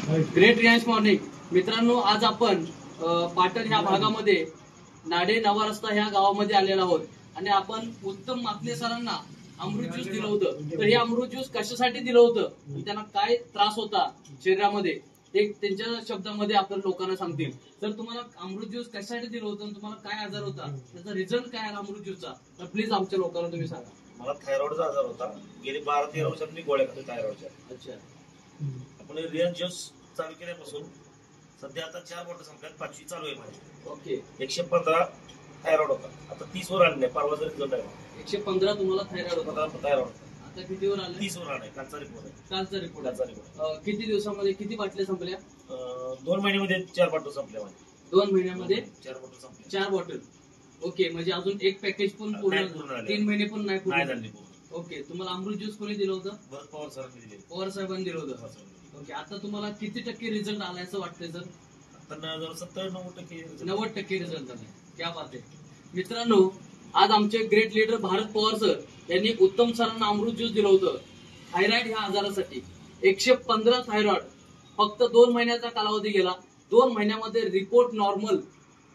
Great Riyansh morning मित्रांनो, आज आपण पाटण ह्या भागामध्ये नाडे नवा रस्ता ह्या गावामध्ये आलेलो आहोत आणि आपण उत्तम मातले सरांना अमृत ज्यूस दिलं होतं. तर हे अमृत ज्यूस कशासाठी दिलं होतं, त्यांना काय त्रास होता शरीरामध्ये, ते त्यांच्या शब्दामध्ये आपण लोकांना सांगतील. तर तुम्हाला अमृत ज्यूस कशासाठी दिलं होतं, तुम्हाला काय आजार होता, त्याचा रिझल्ट काय आला अमृत ज्यूसचा, तर प्लीज आमच्या लोकांना तुम्ही सांगा. मला थायरॉइडचा आजार होता. गेली 12-13 वर्षात मी गोळ्या खातो थायरॉइडच्या. अच्छा. आपण रिअल ज्यूस चालू केल्यापासून सध्या आता 4 बॉटल संपल्यात, 5वी चालू आहे माझी. ओके. 115 थायरॉइड होता, आता 30 वर आले. परवाचा रिझल्ट आहे. 115 तुम्हाला थायरॉइड होता. थायरॉइड आता कितीवर आलं? 30 वर आलाय. कालचा रिपोर्ट आहे. कालचा रिपोर्ट. किती दिवसामध्ये किती बाटल्या संपल्या? 2 महिन्यामध्ये 4 बॉटल संपल्या माझ्या. 2 महिन्यामध्ये 4 बॉटल संपल्या. 4 बॉटल. ओके, म्हणजे अजून एक पॅकेज पण पूर्ण 3 महिने पण नाही पूर्ण झाले. ओके. तुम्हाला अमृत ज्यूस कोणी दिलं होतं? भरत पवार सरांनी दिले. पवार साहेबांनी दिलं होतं. ओके. आता तुम्हाला किती टक्के रिझल्ट आलाय असं वाटतंय सर? आता 70-90% 90% रिझल्ट आलाय. क्या बात आहे मित्रांनो. आज आमचे great leader Bharat Pawar sir यांनी उत्तम सरांना अमृत ज्यूस दिलं होतं थायरॉइड ह्या आजारासाठी. 115 थायरॉइड, फक्त 2 महिन्याचा कालावधी गेला. 2 महिन्यामध्ये रिपोर्ट नॉर्मल,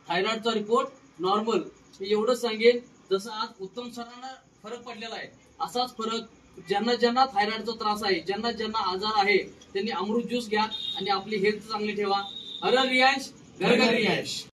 थायरॉइडचा रिपोर्ट नॉर्मल. मी एवढंच सांगेन, जसं आज उत्तम सरांना फरक पडलेला आहे, असाच फरक ज्यांना ज्यांना थायरॉइडचा त्रास आहे, ज्यांना ज्यांना आजार आहे, त्यांनी अमृत ज्यूस घ्या आणि आपली हेल्थ चांगली ठेवा. हर रियांश, घर घर रियांश.